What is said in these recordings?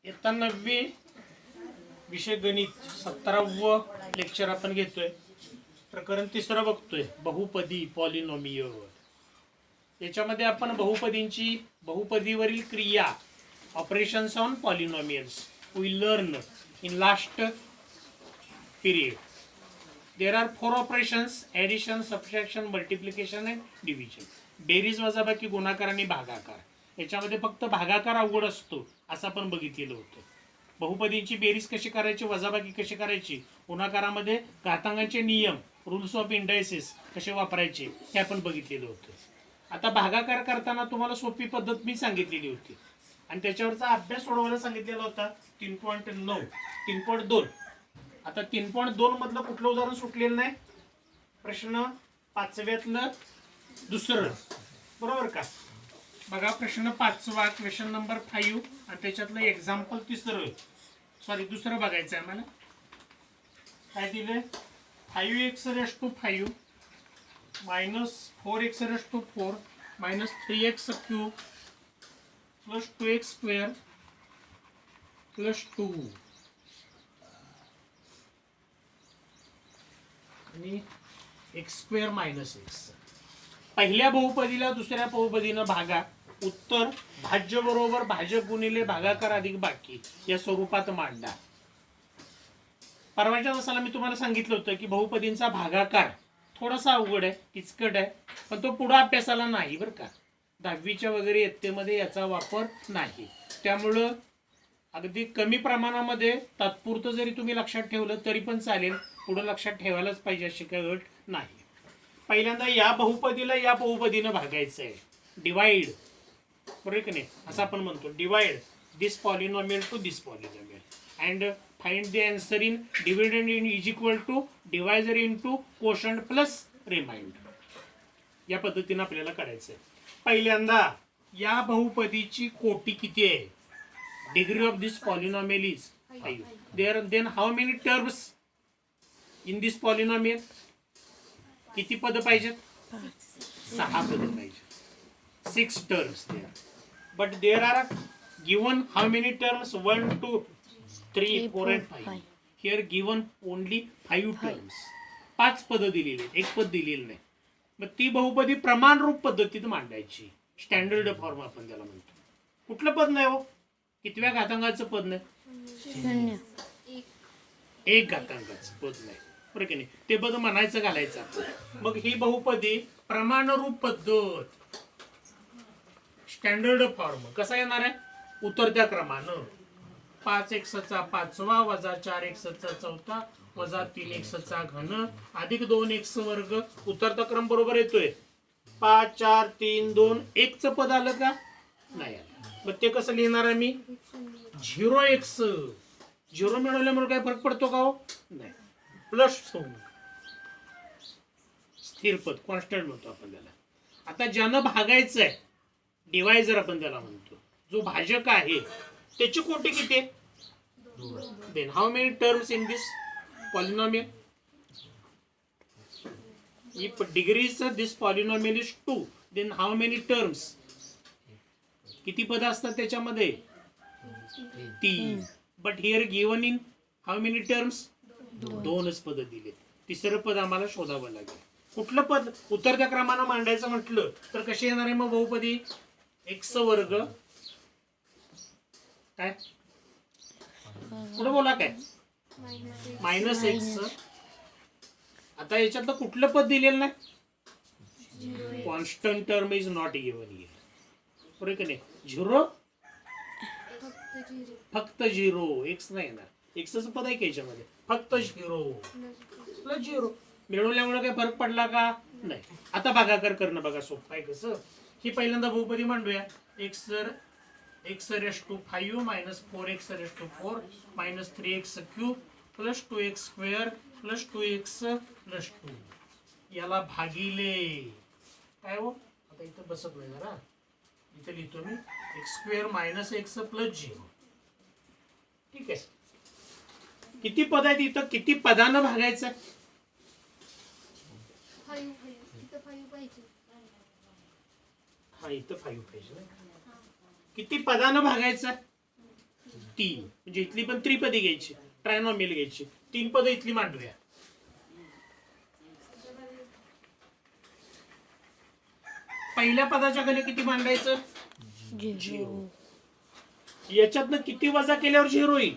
इयत्ता 9वी विषय गणित 17व लेक्चर आपण घेतोय. प्रकरण 3 बघतोय, बहुपदी पॉलिनॉमियल. याच्यामध्ये आपण बहुपदीवरील क्रिया, operations on polynomials we learn in last period. There are 4 operations: addition, subtraction, multiplication and division. बेरीज, वजाबाकी, गुणाकार आणि भागाकार. याच्यामध्ये फक्त भागाकार अवघड असतो असं आपण बघितलेलं होतं. बहुपदींची बेरीज कशी करायची, वजाबाकी कशी करायची, गुणाकारामध्ये घातांकांचे नियम, रूल्स ऑफ इंडायसिस कसे वापरायचे हे आपण बघितलेलं होतं. आता भागाकार करताना तुम्हाला सोपी पद्धत मी सांगितलेली होती आणि त्याच्यावरचा अभ्यास सोडवायला सांगितलेला होता 3.9 3.2. आता 3.2 मधलं कुठलं उदाहरण सुटलेलं नाही. प्रश्न 5व्यातलं दुसरं, बरोबर का? बघा, प्रश्न 5वा, क्वेश्चन नंबर 5 आणि त्याच्यातलं एक्झाम्पल दुसरं बघायचं आहे मला. काय दिलंय? 5x⁵ minus 4x⁴ minus 3x³ plus 2x² plus 2 आणि x² मायनस x. पहिल्या बहुपदीला दुसऱ्या बहुपदीनं भागा. उत्तर भाज्य बरोबर भाजक गुणिले भागाकार अधिक बाकी या स्वरूपात मांडा. परवाच्या तासाला मी तुम्हाला सांगितलं होतं की बहुपदींचा भागाकार थोडासा अवघड आहे, किचकट आहे, पण तो पुढे अभ्यासाला नाही बरं का. 10वीच्या वगैरे इयत्तेमध्ये याचा वापर नाही. त्यामुळं अगदी कमी प्रमाणामध्ये तात्पुरतं जरी तुम्ही लक्षात ठेवलं तरी पण चालेल, पुढे लक्षात ठेवायलाच पाहिजे अशी काही अट नाही. पहिल्यांदा या बहुपदीला या बहुपदीनं भागायचं आहे. डिवाइड, बरोबर की नाही, असं आपण म्हणतो. Divide this polynomial to this polynomial and find the answer in dividend in is equal to divisor into quotient plus remainder. या पद्धतीनं आपल्याला करायचं आहे. पहिल्यांदा या बहुपदीची कोटी किती आहे? Degree of this polynomial is 5. Then how many terms in this polynomial? किती पद पाहिजेत? 6 पद पाहिजे. 6 terms there. But there are given how many terms? 1 2 3 4 and 5. Here given only 5 terms. 5 पद दिलेली आहेत, 1 पद दिलेलं नाही. मग ती बहुपदी प्रमाणरूप पद्धतीत मांडायची. स्टँडर्ड फॉर्म आपण त्याला म्हणतो. कुठलं पद नाही हो? कितव्या घातांकाचं पद नाही? 1 घातांकाचं पद नाही, बरं की नाही? ते पद म्हणायचं, घालायचं. मग ही बहुपदी प्रमाणरूप पद्धत, स्टँडर्ड फॉर्म कसा येणार आहे? उतरत्या क्रमानं 5x चा 5वा वजा 4x चा 4था वजा 3x चा घन अधिक 2x². उतरता क्रम बरोबर येतोय. 5 4 3 2 1 चं पद आलं का? नाही आलं. मग ते कसं लिहिणार आहे मी? 0x. 0 मिळवल्यामुळे काय फरक पडतो का हो? नाही. प्लस 2 स्थिर पद, कॉन्स्टंट म्हणतो आपण त्याला. आता ज्यानं भागायचं आहे, डिवायझर आपण त्याला म्हणतो, जो भाजक आहे, त्याची कोटी किती? 2. Then how many terms in this polynomial? If degrees this polynomial is 2, then how many terms? किती पद असतात त्याच्यामध्ये? 3. But here given in how many terms? 2च पद दिले. तिसरं पद आम्हाला शोधावं लागेल. कुठलं पद उतरत्या क्रमानं मांडायचं म्हटलं तर कशी येणार आहे मग बहुपदी? x² काय पुढे बोला, काय मायनस x. आता याच्यातलं कुठलं पद दिलेलं नाही? Constant term is not given here, बरोबर की नाही? 0 फक्त 0, x नाही येणार. एक्सचं पद आहे का याच्यामध्ये? फक्त 0 प्लस 0. मिळवल्यामुळे काही फरक पडला का? नाही. आता भागाकार करणं बघा सोपं आहे कसं. ही पहिल्यांदा बहुपदी मांडूया. x⁵ minus 4x⁴ minus 3x³ plus 2x² plus 2x plus 2 याला भागिले काय हो? आता इथं बसत नाही जरा, इथे लिहितो मी x² मायनस x प्लस 0. ठीक आहे. किती पद आहेत इथं? किती पदानं भागायचं? 5 पाहिजे. हा, इथं 5 पाहिजे. किती पदानं भागायचं? 3 म्हणजे इथली पण त्रिपदी घ्यायची, ट्रायनॉमियल घ्यायची, 3 पद इथली मांडूया. पहिल्या पदाच्या खाली किती मांडायचं? 0. याच्यातनं किती वजा केल्यावर 0 येईल?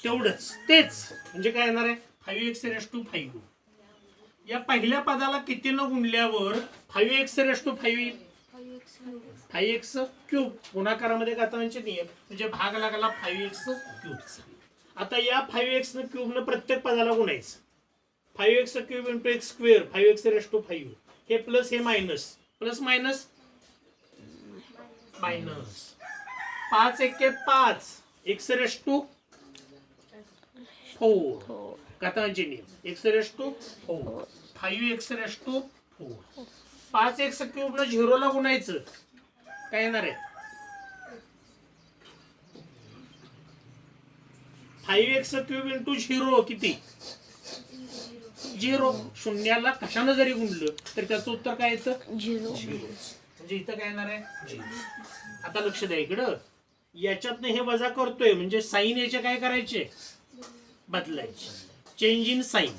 तेवढंच. तेच म्हणजे काय येणार आहे? 5x⁵5. या पहिल्या पदाला कितीनं गुणल्यावर 5x⁵5 येईल? 5x³ गुणाकारामध्ये घातांचे नियम म्हणजे भाग लागला 5x³. आता या 5x³ न प्रत्येक पदाला गुणायचं. 5x³ × x², 5x⁵5. हे प्लस हे minus, plus minus minus. 5 × 5 x⁴ घातांचे नियम x⁴ 5x⁴. 5x³ न 0 ला गुणायचं. काय येणार आहे? 5x³ × 0 किती? 0. शून्याला कशानं जरी गुणलं तर त्याचं उत्तर काय येतं? 0. म्हणजे इथं काय येणार आहे? 0. आता लक्ष द्या इकडं. याच्यातनं हे वजा करतोय म्हणजे साईन याचे काय करायचे? बदलायचे. Change in sign.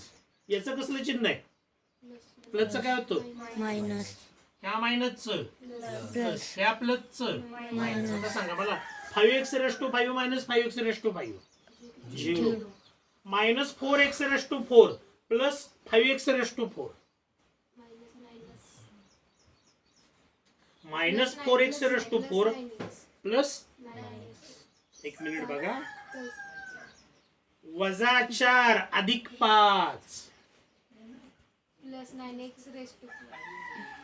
याचं कसलं चिन्ह आहे? प्लसचं काय होतं? मायनस. ह्या मायनसचं प्लस, ह्या प्लसचं मायनस. आता सांगा मला 5x⁵5 - 5x⁵5 0. -4x⁴ plus 5x⁴ -4x⁴ plus, एक मिनिट बघा, +4 अधिक 5 प्लस 9x⁴.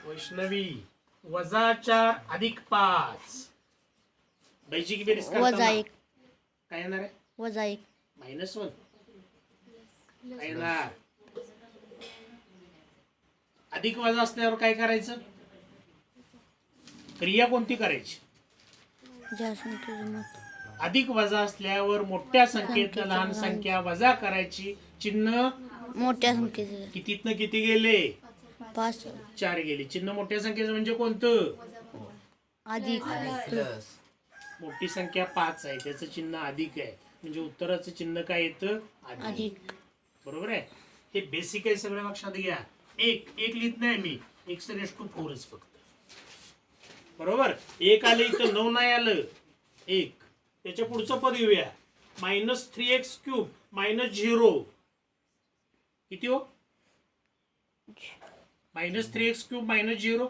वैष्णवी +4 अधिक 5 बैजिक बेरीज करताना -1 काय येणार आहे? -1 -1 काय येणार? अधिक वजा असल्यावर काय करायचं? क्रिया कोणती करायची? अधिक वजा असल्यावर मोठ्या संख्येत लहान संख्या वजा करायची. चिन्ह मोठ्या संख्येचे कितीतनं किती गेले? 5 4 गेले. चिन्ह मोठ्या संख्येचं म्हणजे कोणतं? अधिक मोठी संख्या 5 आहे, त्याचं चिन्ह अधिक आहे म्हणजे उत्तराचं चिन्ह काय येतं? अधिक. बरोबर आहे. हे बेसिक आहे, सगळं लक्षात घ्या. एक लिहित नाही मी, x⁴ फक्त. बरोबर. 1 आलं इथं, 9 नाही आलं. 1. त्याच्या पुढचं पद येऊया. -3x³ -0 किती हो? -3x³ -0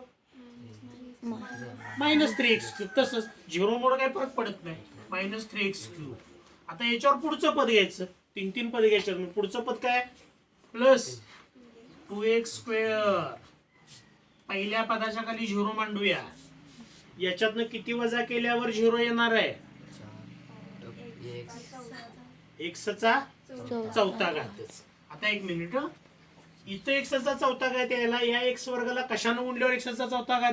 -3x³. तसंच 0 मुळे काही फरक पडत नाही. -3x³. आता याच्यावर पुढचं पद घ्यायचं. 3 पद घ्यायचं. पुढचं पद काय? +2x². पहिल्या पदाच्या खाली 0 मांडूया. याच्यातनं किती वजा केल्यावर 0 येणार आहे? x⁴ आता एक मिनिट. इथं x⁴ यायला या x² कशानं गुणल्यावर x⁴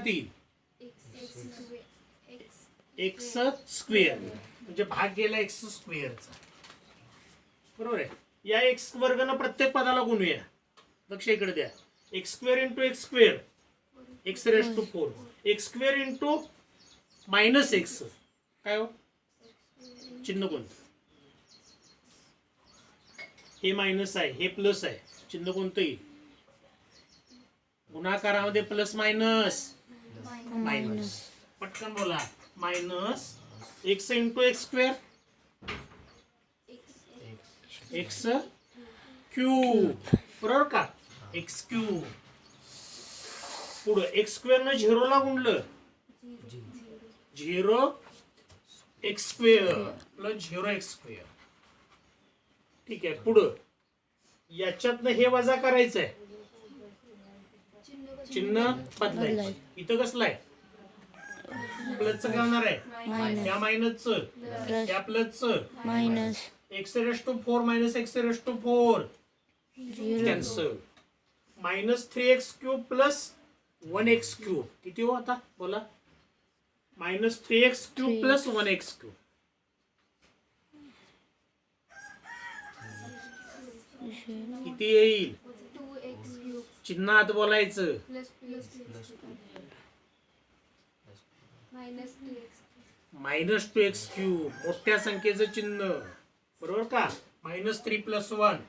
येईल? x² म्हणजे भाग गेला x². बरोबर आहे. या x² न प्रत्येक पदाला गुणूया. लक्ष इकडे द्या. x² × x² x⁴ x² × -x काय हो? चिन्ह कोणतं? हे मायनस आहे, हे प्लस आहे. चिन्ह कोणतं येईल? गुणाकारामध्ये प्लस मायनस मायनस. पटकन बोला. -x × x² x³ बरोबर का? x³. पुढं x² न 0 ला गुणलं 0x² + 0x². ठीक आहे. पुढं याच्यातनं हे वजा करायचंय. चिन्ह बदलायचं. इथं कसलं आहे? प्लसचं करणार आहे. या मायनसचं, या प्लसचं minus x⁴ -x⁴ cancel. -3x³ + 1x³ किती हो? आता बोला. -3x³ + 1x³ किती येईल? 2x³ चिन्हात बोलायचं. प्लस -2x -2x³ मोठ्या संख्येचं चिन्ह, बरोबर का? -3 + 1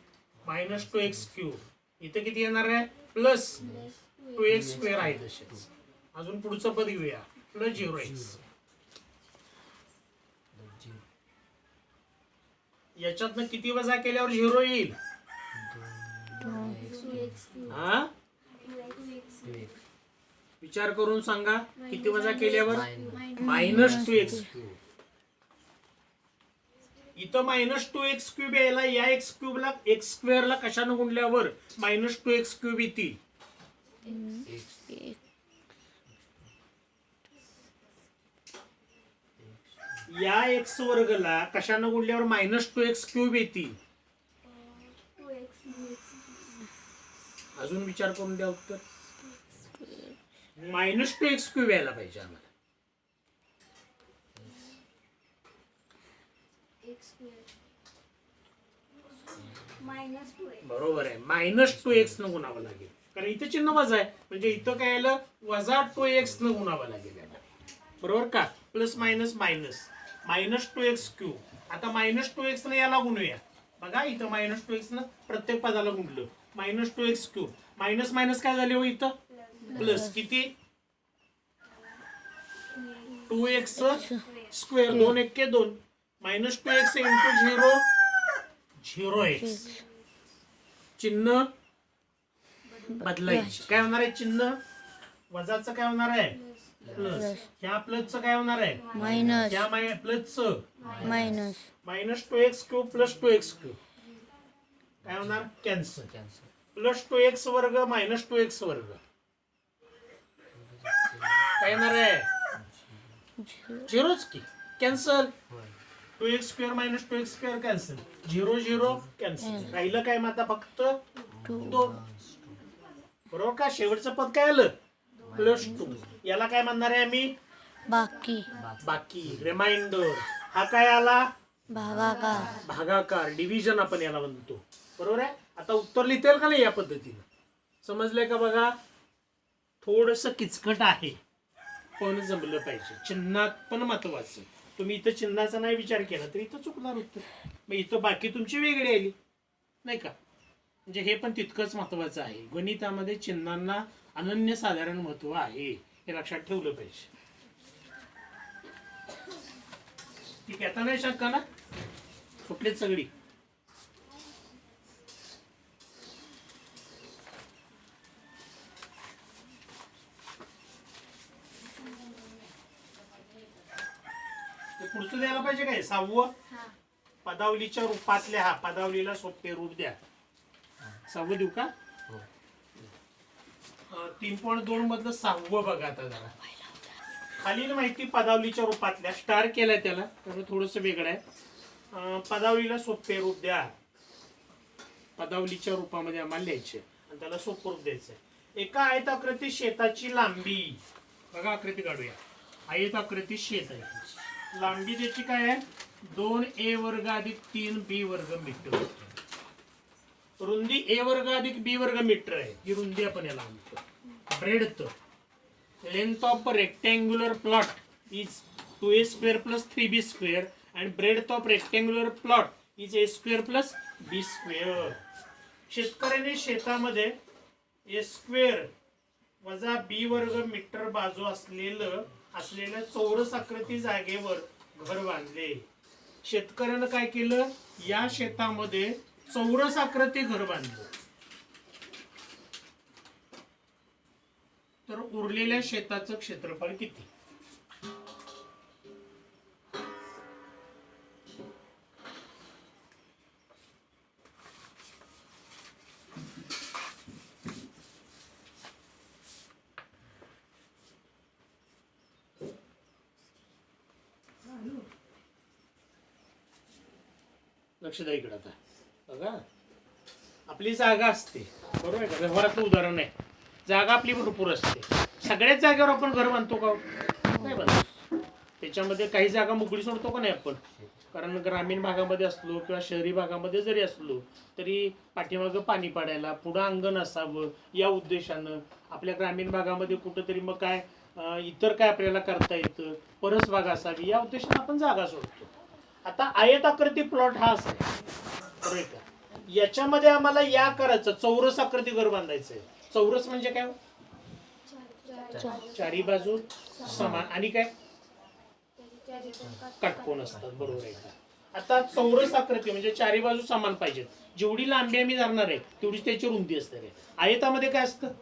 -2x³. इथे किती येणार आहे? +2x² आहे तसेच. अजून पुढचं पद घेऊया, +0x. याच्यातनं किती वजा केल्यावर 0 येईल? हा, विचार करून सांगा. किती वजा केल्यावर? -2x³. इथं -2x³ यायला या x³ ला x² ला कशानं गुणल्यावर -2x³ येतील? या x² ला कशानं गुणल्यावर -2x³ येतील? अजून विचार करून द्या उत्तर. -2x³ यायला पाहिजे आम्हाला. बरोबर आहे, -2x न गुणावं लागेल, कारण इथे चिन्ह वजा आहे, म्हणजे इथं काय आलं? -2x न गुणावं लागेल याला. बरोबर का? Plus minus minus -2x³. आता -2x न याला गुणूया. बघा इथं -2x न प्रत्येक पदाला गुणलं. -2x³ मायनस मायनस काय झाले हो इथं? प्लस. किती? 2x². 2 1 2 -2x × 0 0x. चिन्ह बदलायचे. काय होणार आहे? चिन्ह वजाचं काय होणार आहे? प्लस. ह्या प्लसचं काय होणार आहे? मायनस. ह्या प्लसचं मायनस. -2x³ + 2x³ काय होणार? कॅन्सल. +2x² -2x² काय येणार आहे? 0च की, cancel. 2x² -2x² cancel. 0 0 cancel. राहिलं काय मग आता? फक्त 2. बरोबर का? शेवटचं पद काय आलं? +2. याला काय म्हणणार आहे आम्ही? बाकी. बाकी, रिमाइंडर. हा काय आला? भागाकार. भागाकार, डिव्हिजन आपण याला म्हणतो. बरोबर आहे? आता उत्तर लिहिता येईल का नाही या पद्धतीनं? समजलंय का? बघा थोडस किचकट आहे, पण जमलं पाहिजे. चिन्हात पण महत्वाचं. तुम्ही इथं चिन्हाचा नाही विचार केला तर इथं चुकणार उत्तर. मग इथं बाकी तुमची वेगळी आली नाही का? म्हणजे हे पण तितकंच महत्वाचं आहे. गणितामध्ये चिन्हांना अनन्यसाधारण महत्व आहे, हे लक्षात ठेवलं पाहिजे. ठीक आहे, आता नाही शंका ना? सुटलेत सगळी. पुढचं द्यायला पाहिजे काय? 6वं पदावलीच्या रूपातल्या. हा पदावलीला सोपे रूप द्या. 6वं देऊ का? 3.2 मधलं 6वं बघा. आता जरा खालील माहिती पदावलीच्या रूपातल्या. स्टार केलाय त्याला, त्यामुळे थोडस वेगळं आहे. पदावलीला सोपे रूप द्या. पदावलीच्या रूपामध्ये आम्हाला लिहायचे आणि त्याला सोपं रूप द्यायचंय. एका आयताकृती शेताची लांबी. बघा आकृती काढूया. आयताकृती शेत आहे. लांबी त्याची काय आहे? 2a² + 3b² metre. रुंदी a² + b² मीटर आहे. ही रुंदी आपण याला म्हणतो. Breadth, length of rectangular plot is 2a² + 3b² and breadth of rectangular plot is a² + b². शेतकऱ्याने शेतामध्ये a² - b² मीटर बाजू असलेल्या चौरस आकृती जागेवर घर बांधले. शेतकऱ्यानं काय केलं? या शेतामध्ये चौरस आकृती घर बांधलं. तर उरलेल्या शेताचं क्षेत्रफळ किती? लक्ष द्या इकडे. आता बघा आपली जागा असते, बरोबर आहे का? व्यवहारातलं उदाहरण आहे. जागा आपली भरपूर असते. सगळ्याच जागेवर आपण घर बांधतो का? नाही बांधतो. त्याच्यामध्ये काही जागा मोकळी सोडतो का नाही आपण? कारण ग्रामीण भागामध्ये असलो किंवा शहरी भागामध्ये जरी असलो तरी पाठीमागं पाणी पाडायला पुढं अंगण असावं या उद्देशानं आपल्या ग्रामीण भागामध्ये कुठंतरी मग काय इतर काय आपल्याला करता येतं, परसबाग असावी, या उद्देशाने आपण जागा सोडतो. आता आयताकृती प्लॉट हा असा आहे, बरोबर का? याच्यामध्ये आम्हाला या करायचं चौरस आकृती घर बांधायचं आहे. चौरस म्हणजे काय? चारी बाजू समान आणि काय काटकोन असतात, बरोबर आहे का? आता चौरस आकृती म्हणजे चारी बाजू समान पाहिजेत. जेवढी लांबी आम्ही धरणार आहे तेवढीच त्याची रुंदी असणार आहे. आयतामध्ये काय असतं?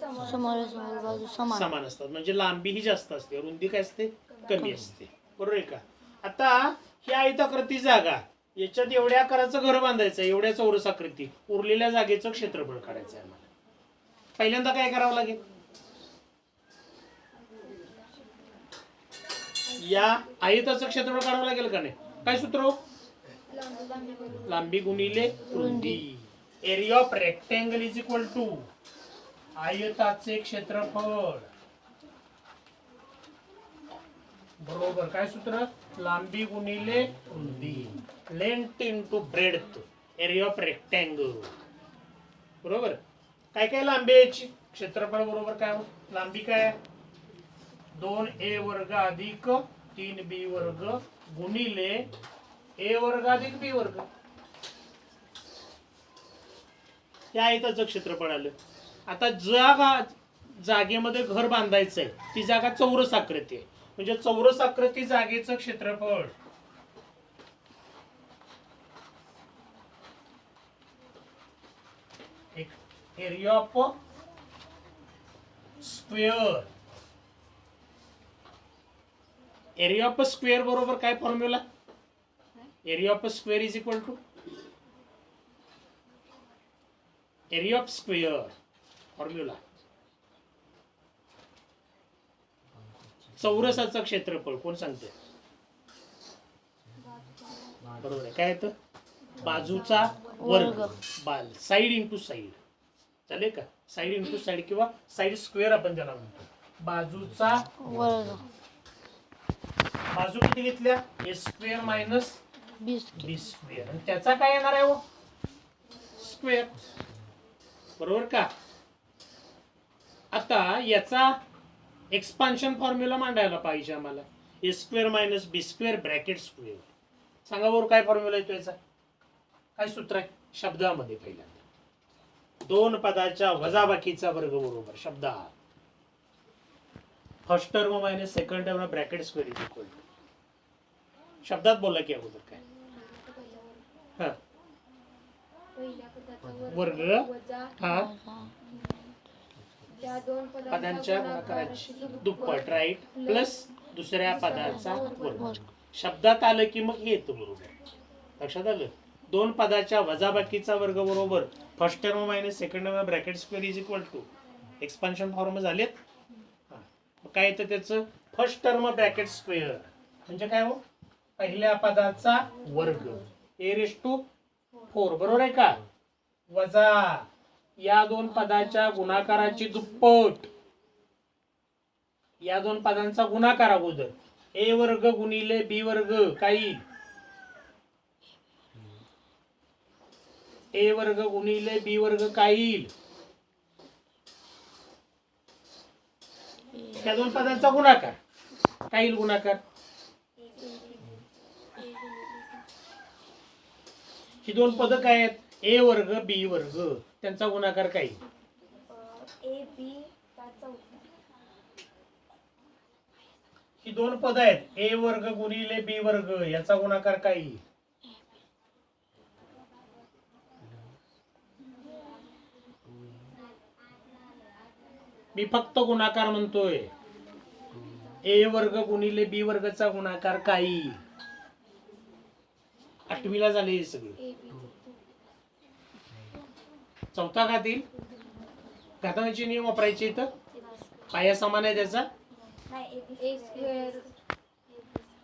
समोर समोर बाजू समान समान असतात, म्हणजे लांबी ही जास्त असते, रुंदी काय असते? कमी असते, बरोबर आहे का? आता ही आयताकृती जागा, याच्यात एवढ्या आकाराचं घर बांधायचं, एवढ्या चौरस आकृती, उरलेल्या जागेचं क्षेत्रफळ काढायचं आहे आम्हाला. पहिल्यांदा काय करावं लागेल? या आयताचं क्षेत्रफळ काढावं लागेल का नाही? काय सूत्र? लांबी गुणिले रुंदी. Area of rectangle is equal to आयताचे क्षेत्रफळ, बरोबर. काय सूत्र? लांबी गुणिले रुंदी. Length into breadth, area of rectangle, बरोबर. काय काय लांबी याची? क्षेत्रफळ बरोबर काय? लांबी काय? 2a वर्ग अधिक 3b वर्ग गुणिले a वर्ग अधिक b वर्ग. या आयताचं क्षेत्रफळ आलं. आता जागेमध्ये घर बांधायचंय ती जागा चौरस आकृती आहे, म्हणजे चौरस आकृती जागेचं क्षेत्रफळ area of square. Area of square बरोबर काय formula? Area of square is equal to area of square formula चौरसाचं क्षेत्रफळ. कोण सांगते? बरोबर आहे. काय येतं? बाजूचा वर्ग, साइड इंटू साइड, चालेल का? साइड इंटू साइड किंवा साइड स्क्वेअर आपण त्याला म्हणतो. बाजूचा वर्ग, बाजू किती घेतल्या? ए स्क्वेअर मायनस बी बी स्क्वेअर, आणि त्याचा काय येणार आहे? स्क्वेअर, बरोबर का? आता याचा एक्सपान्शन फॉर्म्युला मांडायला पाहिजे आम्हाला. ए स्क्वेअर मायनस बी स्क्वेअर ब्रॅकेट स्क्वेअर. सांगा बरोबर काय फॉर्म्युला येतो याचा? काय सूत्र आहे? शब्दामध्ये पहिल्यांदा दोन पदाच्या वजाबाकीचा वर्ग बरोबर शब्दात. First term minus second term bracket square is equal to. शब्दात बोला की अगोदर काय? हा वर्ग हा पदांच्या गुणाकाराची दुप्पट, राईट, प्लस दुसऱ्या पदाचा वर्ग. शब्दात आलं की मग हे येतं, बरोबर. लक्षात आलं? दोन पदाच्या वजाबाकीचा वर्ग बरोबर first term minus second term bracket square is equal to expansion form झालेत. काय येतं त्याचं? फर्स्ट टर्म ब्रॅकेट स्क्वेअर म्हणजे काय हो? पहिल्या पदाचा वर्ग ए रेस टू 4, बरोबर आहे का? वजा या दोन पदाच्या गुणाकाराची दुप्पट, या दोन पदांचा गुणाकार अगोदर ए वर्ग गुणिले बी वर्ग, काही ए वर्ग गुणिले बी वर्ग काही, त्या दोन पदांचा गुणाकार, काही गुणाकार. ही दोन पद काय आहेत? ए वर्ग बी वर्ग, त्यांचा गुणाकार काही. ही दोन पद आहेत ए वर्ग गुणिले बी वर्ग, याचा गुणाकार काही. मी फक्त गुणाकार म्हणतोय. ए वर्ग गुणिले बी वर्गचा गुणाकार काही. आठवीला झाले हे सगळं. चौथा घातील घातांचे नियम वापरायचे इथं. पाया समान आहे त्याचा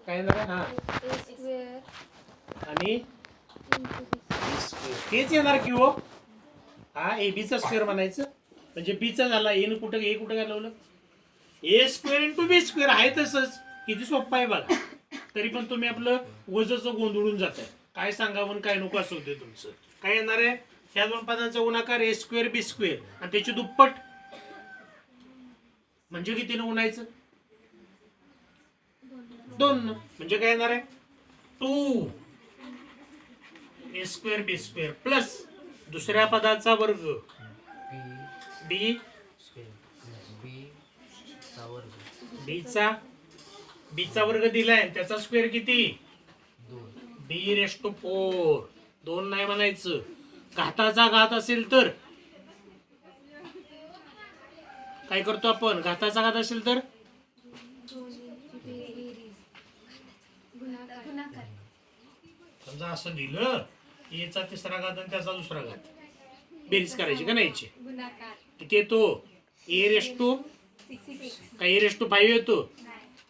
काय ना हा, आणि तेच येणार की हो. हा ए बी चा स्क्वेअर म्हणायचं, म्हणजे बी चा झाला. ए कुठं ए कुठं घालवलं? ए स्क्वेअर इंटू बी स्क्वेअर आहे तसंच. किती सोपं आहे बघा. तरी पण तुम्ही आपलं वजचं गोंधळून जात आहे. काय सांगावं काय नको असं होते तुमचं. काय येणार आहे? ह्या दोन पदांचा गुणाकार ए स्क्वेअर बी स्क्वेअर आणि त्याची दुप्पट म्हणजे कितीनं गुणायचं 2 म्हणजे काय येणार आहे 2 a square b square plus दुसऱ्या पदाचा वर्ग b b चा वर्ग दिलाय त्याचा स्क्वेअर किती b रेस्ट टू 4 2 नाही म्हणायचं घाताचा घात असेल तर काय करतो आपण घाताचा घात असेल तर गुणाकार समजा असं दिलं a चा तिसरा घात आणि त्याचा दुसरा घात बेरीज करायची का नाहीची गुणाकार किती येतो a रेस्ट टू 6 काय a रेस्ट टू 5 येतो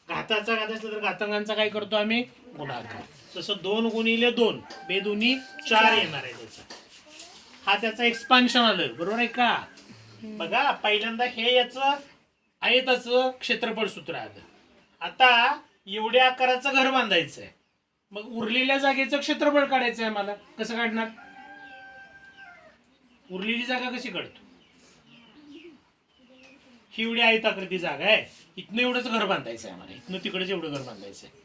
घाताचा घात असला तर घातांकांचा काय करतो आम्ही गुणाकार तसं 2 गुणिले 2 बेदोन्ही 4 येणार आहे त्याचा हा त्याचा एक्सपान्शन आलं बरोबर आहे का बघा पहिल्यांदा हे याचं आयताचं क्षेत्रफळ सूत्र आलं आता एवढ्या आकाराचं घर बांधायचं आहे मग उरलेल्या जागेचं क्षेत्रफळ काढायचं आहे मला कसं काढणार उरलेली जागा कशी काढतो ही एवढी आयताकृती जागा आहे इथनं एवढंच घर बांधायचं आहे आम्हाला इथनं तिकडेच एवढं घर बांधायचं आहे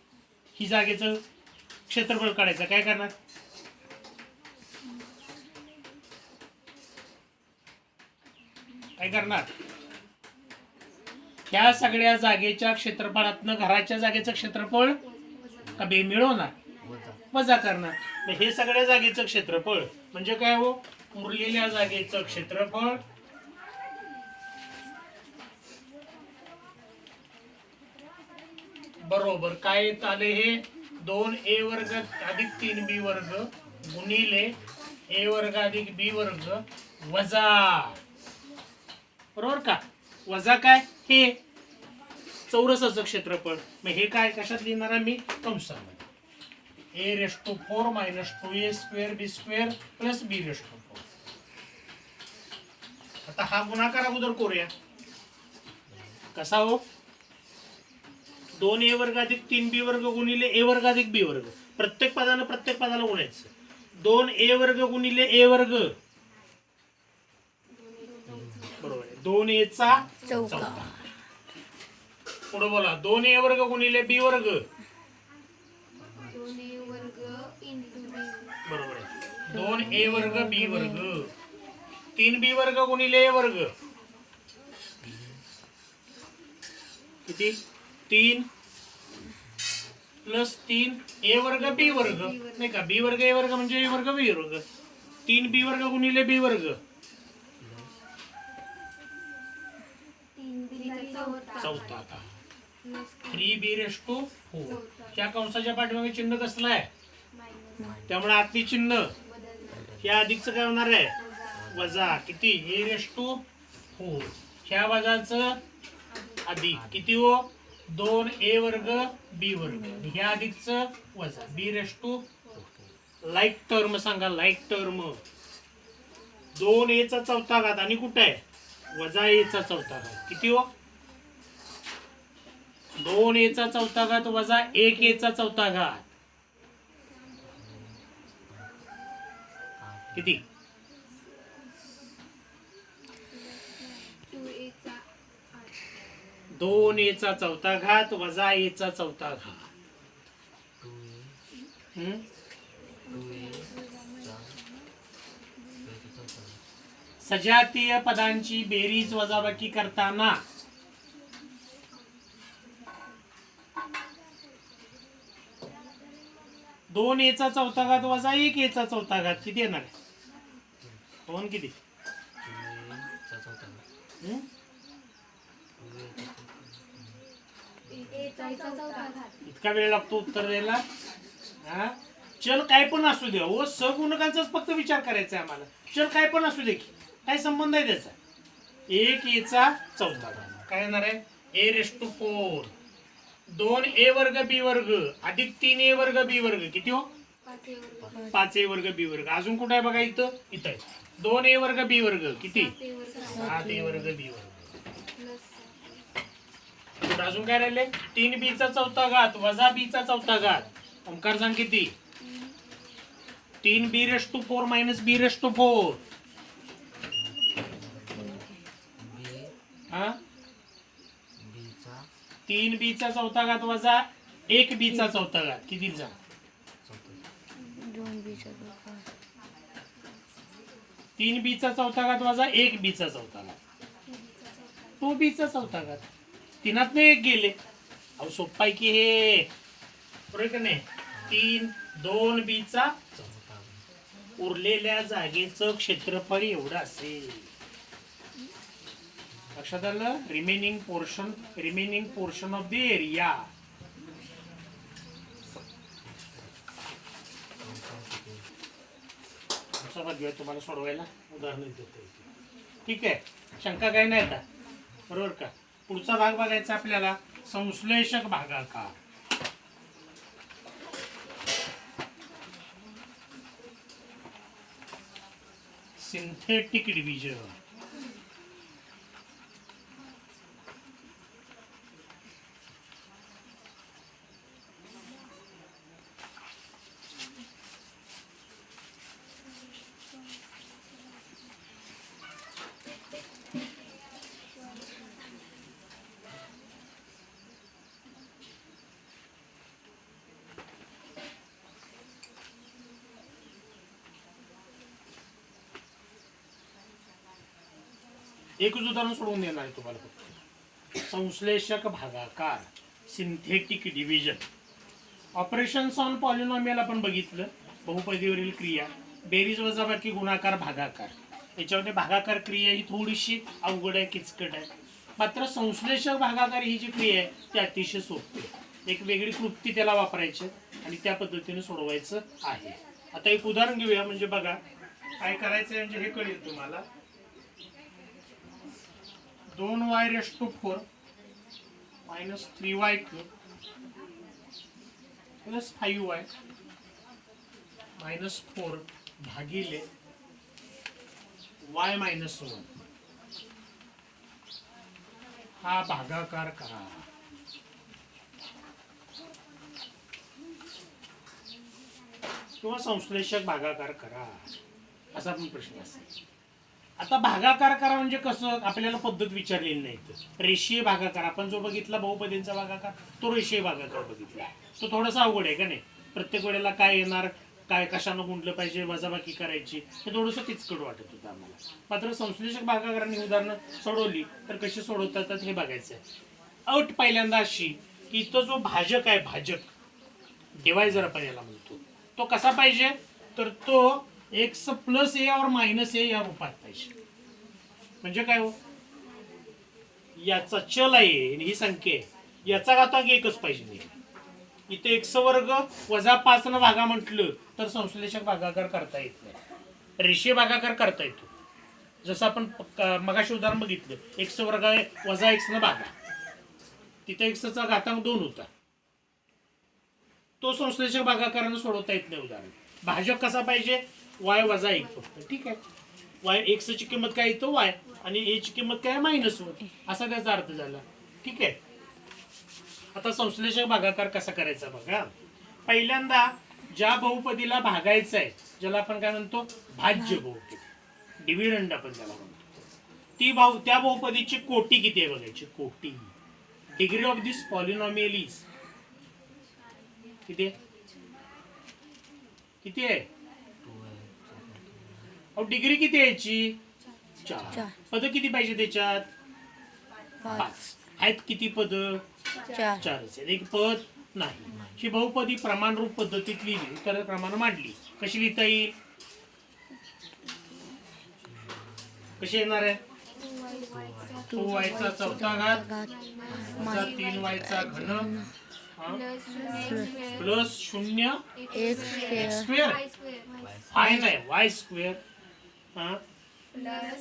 ही जागेचं क्षेत्रफळ काढायचं काय करणार काय करणार ह्या सगळ्या जागेच्या क्षेत्रफळातनं घराच्या जागेचं क्षेत्रफळ का बे मिळवणार वजा करणार मग हे सगळ्या जागेचं क्षेत्रफळ म्हणजे काय हो उरलेल्या जागेचं क्षेत्रफळ बरोबर काय येत आले हे 2a वर्ग अधिक 3b वर्ग गुणिले a वर्ग अधिक b वर्ग वजा बरोबर का वजा काय हे चौरसाचं क्षेत्रफळ मग हे काय कशात लिहिणार आम्ही कंसामध्ये a raised to 4 minus 2a square b square plus b raised to 4 आता हा गुणाकार अगोदर करूया कसा हो 2a वर्ग अधिक 3b वर्ग गुणिले a वर्ग अधिक b वर्ग प्रत्येक पदाला गुणायचं 2a वर्ग गुणिले a वर्ग बरोबर आहे 2a चा चौथा पुढे बोला 2a वर्ग गुणिले b वर्ग 2a वर्ग इंटू b बरोबर आहे 2a वर्ग b वर्ग 3b वर्ग गुणिले a वर्ग किती 3 प्लस 3 a वर्ग b वर्ग नाही का b वर्ग a वर्ग म्हणजे a वर्ग b वर्ग 3b वर्ग गुणिले b वर्ग 3b चौथा का 3b रेस टू 4 त्या कंसाच्या पाठीमागे चिन्ह कसलं आहे त्यामुळे आतली चिन्ह या अधिकचं काय होणार आहे वजा किती a रेस टू 4 ह्या वजाचं अधिक किती हो 2a वर्ग b वर्ग ह्या अधिकचं वजा b raise to like term सांगा लाईक टर्म 2a चा चौथा घात आणि कुठे आहे वजा a चा चौथा घात किती हो 2a चा चौथा घात वजा 1a चा चौथा घात किती 2a चा 2a चा चौथा घात वजा a चा चौथा घात सजातीय पदांची बेरीज वजाबाकी करताना दोन a चा चौथा घात वजा 1a चा चौथा घात किती येणार आहे दोन किती इतका वेळ लागतो उत्तर द्यायला हा चल काय पण असू द्या हो सगुणकांचाच फक्त विचार करायचा आहे आम्हाला चल काय पण असू दे की काय संबंध आहे त्याचा 1a चा चौथा घात काय येणार आहे a रेस टू 4 2a वर्ग b वर्ग अधिक 3a वर्ग b वर्ग किती हो 5a वर्ग b वर्ग अजून कुठे आहे बघा इथं इथं आहे 2a वर्ग b वर्ग किती 7a वर्ग b वर्ग अजून काय राहिले 3b चा चौथा घात वजा b चा चौथा घात ओंकार सांग किती 3b raise to 4 minus b raise to 4 हा 3 बीचा चौथा घात वजा 1 बीचा चौथा घात किती जा 2 बीचा चौथा 3 बीचा चौथा घात वजा 1 बीचा चौथा घात 2 बीचा चौथा घात तीनात एक गेले. अहो सोप्पा आहे की हे बरोबर का नाही. 3 2 बीचा उरलेल्या जागेचं क्षेत्रफळ एवढं असेल. लक्षात आलं. Remaining portion of the area. तुम्हाला सोडवायला उदाहरण देतो. ठीक आहे. शंका काही नाही आता बरोबर का. पुढचा भाग बघायचा आपल्याला संश्लेषक भागाकार. Synthetic division. एकच उदाहरण सोडून देणार आहे तुम्हाला फक्त. संश्लेषक भागाकार synthetic division. Operations on polynomial आपण बघितलं. बहुपदीवरील क्रिया बेरीज वजाबाकी गुणाकार भागाकार. याच्यामध्ये भागाकार क्रिया ही थोडीशी अवघड आहे, किचकट आहे. मात्र संश्लेषक भागाकार ही जी क्रिया आहे ती अतिशय सोपी आहे. एक वेगळी कृती त्याला वापरायची आणि त्या पद्धतीने सोडवायचं आहे. आता एक उदाहरण घेऊया. म्हणजे बघा काय करायचं म्हणजे हे कळेल तुम्हाला. 2y⁴ minus 3y³ plus 5y minus 4 भागिले y minus 1 हा भागाकार करा. किंवा संश्लेषक भागाकार करा असा पण प्रश्न असेल. आता भागाकार करा म्हणजे कसं आपल्याला पद्धत विचारलेली नाही. रेषीय भागाकार आपण जो बघितला बहुपदींचा भागाकार तो रेषीय भागाकार बघितला. तो थोडासा अवघड आहे का नाही. प्रत्येक वेळेला काय येणार, काय कशानं गुंडलं पाहिजे, वजाबाकी करायची, हे थोडंसं किचकट वाटत होतं आम्हाला. मात्र संश्लेषक भागाकारांनी उदाहरणं सोडवली तर कशी सोडवतात हे बघायचं आहे. अट पहिल्यांदा अशी की तो जो भाजक आहे, भाजक डिवायझर आपण याला म्हणतो, तो कसा पाहिजे तर तो x plus A or minus ए या रूपात पाहिजे. म्हणजे काय हो, याचा चल आहे ही संख्या आहे, याचा घातांक एकच पाहिजे नाही. इथे एक्स वर्ग वजा 5 न भागा म्हटलं तर संश्लेषक भागाकार करता येत नाही. रेषीय भागाकार करता येतो. जसं आपण मगाशी उदाहरण बघितलं, एक्स वर्ग वजा एक्स न भागा, तिथे एक्सचा घातांक 2 होता. तो संश्लेषक भागाकारानं सोडवता येत नाही उदाहरण. भाजक कसा पाहिजे, वाय वजा 1 फक्त. ठीक आहे. वाय एक्स ची किंमत काय येतो वाय आणि ए ची किंमत काय -1 असा त्याचा अर्थ झाला. ठीक आहे. आता संश्लेषक भागाकार कसा करायचा बघा. पहिल्यांदा ज्या बहुपदीला भागायचं आहे, ज्याला आपण काय म्हणतो भाज्य बहुपदी, डिव्हिडंड आपण त्याला म्हणतो, त्या बहुपदीची कोटी किती आहे बघायची. कोटी. Degree of this polynomial is किती आहे, किती आहे डिग्री किती यायची 4. पद किती पाहिजे त्याच्यात 5 आहेत. किती पद 4. एक पद नाही. ही बहुपदी प्रमाणरूप पद्धतीत लिहिली तर प्रमाण मांडली कशी लिहिता येईल, कशी येणार आहे 2y चा चौथा घात वजा 3y चा घन प्लस 0 x स्क्वेअर फाय नाही y स्क्वेअर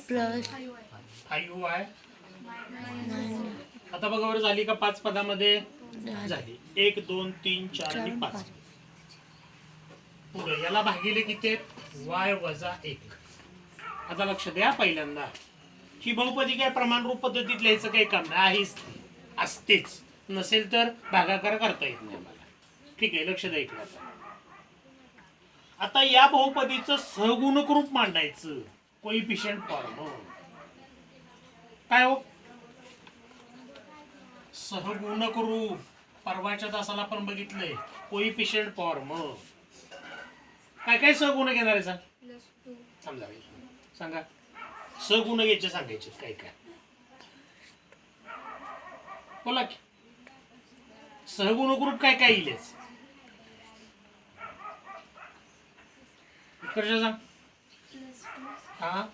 प्लस 5y. आता बघा बरं झाली का 5 पदामध्ये झाली. 1 2 3 4 आणि 5. पुढे याला भागिले किती y वजा 1. आता लक्ष द्या. पहिल्यांदा ही बहुपदी काय प्रमाणरूप पद्धतीत लिहायचं काही काम नाही, असतेच. नसेल तर भागाकार करता येत नाही मला. ठीक आहे. लक्ष द्या इकडे. आता या बहुपदीचं सहगुणक रूप मांडायचं, कोइफिशियंट फॉर्म. काय हो सहगुणक रूप परवाच्या तासाला आपण बघितलंय कोइफिशियंट फॉर्म. काय काय सहगुणक येणार आहे सांग. प्लस टू समजा सांगा सहगुणक याचे सांगायचे काय काय बोला की. सहगुणक रूप काय काय येईलच उत्कर्ष सांग. प्लस टू हा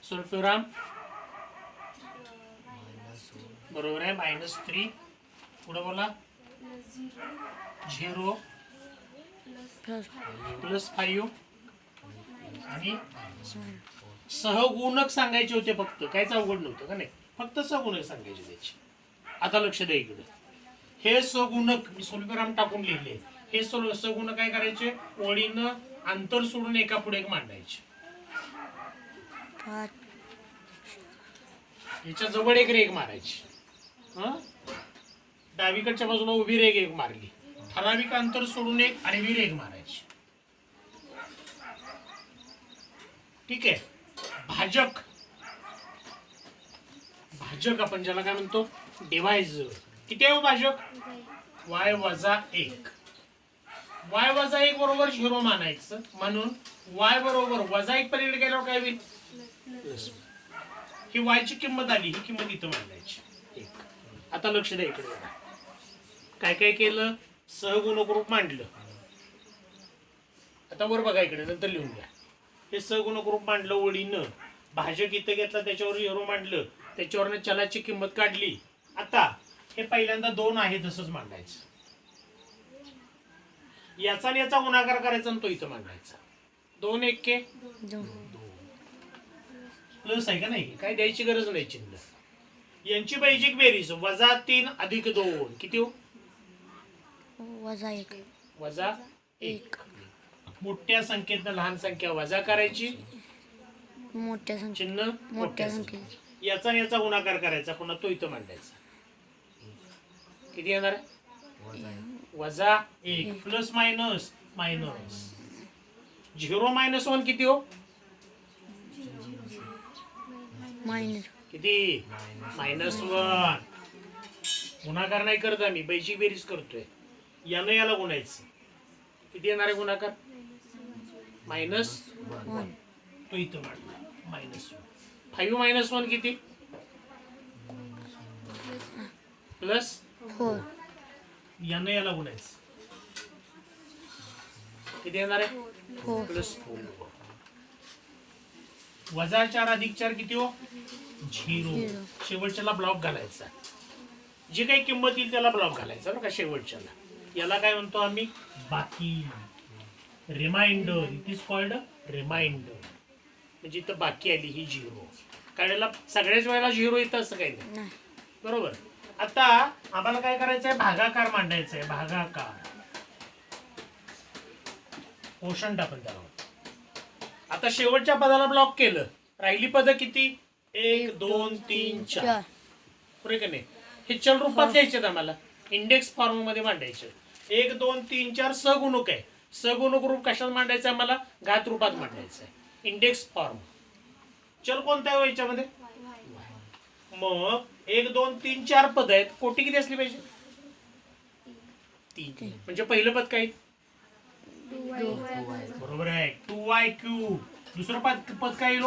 स्वल्पविराम बरोबर आहे. -3 पुढे बोला. प्लस झिरो झिरो प्लस +5 आणि सहगुणक सांगायचे होते फक्त. काहीच अवघड नव्हतं का नाही. फक्त सहगुणक सांगायचे त्याचे. आता लक्ष द्या इकडे. हे सहगुणक मी स्वल्पविराम टाकून लिहिले. हे सहगुणक काय करायचे ओळीनं अंतर सोडून एका पुढे एक मांडायचे. 5 याच्या जवळ एक रेघ मारायची. डावीकडच्या बाजूला उभी रेघ एक मारली. ठराविक अंतर सोडून एक आडवी रेघ मारायची. ठीक आहे. भाजक भाजक आपण ज्याला काय म्हणतो डिवायझर. किती आहे हो भाजक. y - 1 y - 1 बरोबर 0 मानायचं. म्हणून y बरोबर -1 पर्यंत गेल्यावर काय होईल प्लस. ही y ची किंमत आली. ही किंमत इथं मांडायची 1. आता लक्ष द्या इकडे बघा. काय काय केलं सहगुणक रूप मांडलं. आता वर बघा इकडे नंतर लिहून घ्या. हे सहगुणक रूप मांडलं ओळीनं. भाजक इथं घेतला त्याच्यावर 0 मांडलं. त्याच्यावरनं चलाची किंमत काढली. आता हे पहिल्यांदा 2 आहे तसंच मांडायचं. याचा आणि याचा गुणाकार करायचा आणि तो इथं मांडायचा. 2 1 2 प्लस आहे का नाही. काय द्यायची गरज नाही चिन्ह. यांची बैजिक बेरीज -3 + 2 किती हो -1 -1. मोठ्या संख्येतनं लहान संख्या वजा करायची. मोठ्या संख्या चिन्ह मोठ्या संख्ये याचा आणि याचा गुणाकार करायचा. पुन्हा तो इथं मांडायचा. किती येणार आहे -1 प्लस मायनस मायनस. 0 - 1 किती हो मायनस किती -1. गुणाकार नाही करत आम्ही बैजिक बेरीज करतोय. यानं याला गुणायचं. किती येणार आहे गुणाकार -1. तो इथं मांडला -1. 5 - 1 किती प्लस. 4 यानं याला गुणायचं. किती येणार आहे 4 +4. -4 + 4 किती हो 0. शेवटच्याला ब्लॉक घालायचा. जी काही किंमत येईल त्याला ब्लॉक घालायचा बरं का शेवटच्याला. याला काय म्हणतो आम्ही बाकी. Remainder. It is called remainder. म्हणजे इथं बाकी आली ही 0. काढायला सगळ्याच वेळेला 0 येतं असं काही नाही. नाही. बरोबर. आता आम्हाला काय करायचं आहे भागाकार मांडायचा आहे. भागाकार कोशंट आपण त्याला. आता शेवटच्या पदाला ब्लॉक केलं. राहिली पद किती 1 2 3 4 पुरे का नाही. हे चल रूपात लिहायचे आम्हाला. इंडेक्स फॉर्म मध्ये मांडायचे. 1 2 3 4 सहगुणक आहे. सहगुणक रूप कशात मांडायचं आहे मला घात रूपात मांडायचं आहे. Index form. चल कोणता आहे याच्यामध्ये मग 1 2 3 4 पद आहेत. कोटी किती असली पाहिजे 3. म्हणजे पहिलं पद काय बरोबर आहे 2y³. दुसरं पद काय येईल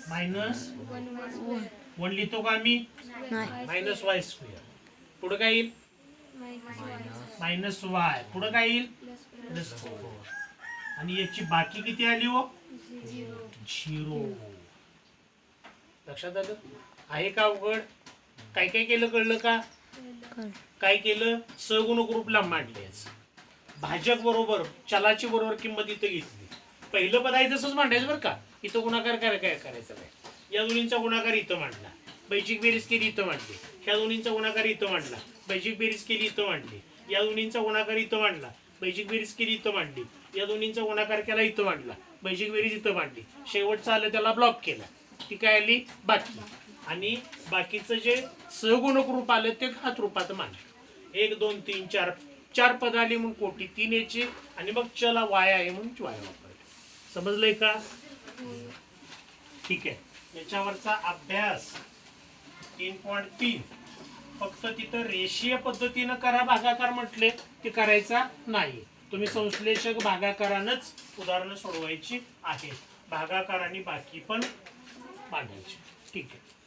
-1 लिहितो का आम्ही नाही. -y². पुढे काय येईल -y. पुढे काय येईल +4. आणि याची बाकी किती आली हो 0. लक्षात आलं आहे का अवघड. काय काय केलं कळलं का. काय केलं सहगुणक रूपला मांडले. भाजक बरोबर चलाची बरोबर किंमत इथं घेतली. पहिलं पद आहे तसंच मांडायचं बरं का. इथं गुणाकार काय करायचं काय. या दोन्हींचा गुणाकार इथं मांडला. बैजिक बेरीज केली इथं मांडली. ह्या दोन्हींचा गुणाकार इथं मांडला. बैजिक बेरीज केली इथं मांडली. या दोन्हींचा गुणाकार इथं मांडला. बैजिक बेरीज केली इथं मांडली. या दोन्हींचा गुणाकार केला इथं मांडला. बैजिक बेरीज इथं मांडली. शेवटचं आलं त्याला ब्लॉक केला. ती काय आली बाकी. आणि बाकीचं जे सहगुणक रूप आलं ते घात रूपात मांडलं. 1 2 3 4 4 पद आली म्हणून कोटी 3 याची. आणि मग चला वाय आहे म्हणून वाय वापरले. समजलंय का ठीक आहे. याच्यावरचा अभ्यास 3.3 फक्त तिथं रेषीय पद्धतीनं करा भागाकार म्हटले की करायचा नाही. तुम्ही संश्लेषक भागाकारानंच उदाहरणं सोडवायची आहेत. भागाकाराने बाकी पण मांडायची. ठीक आहे.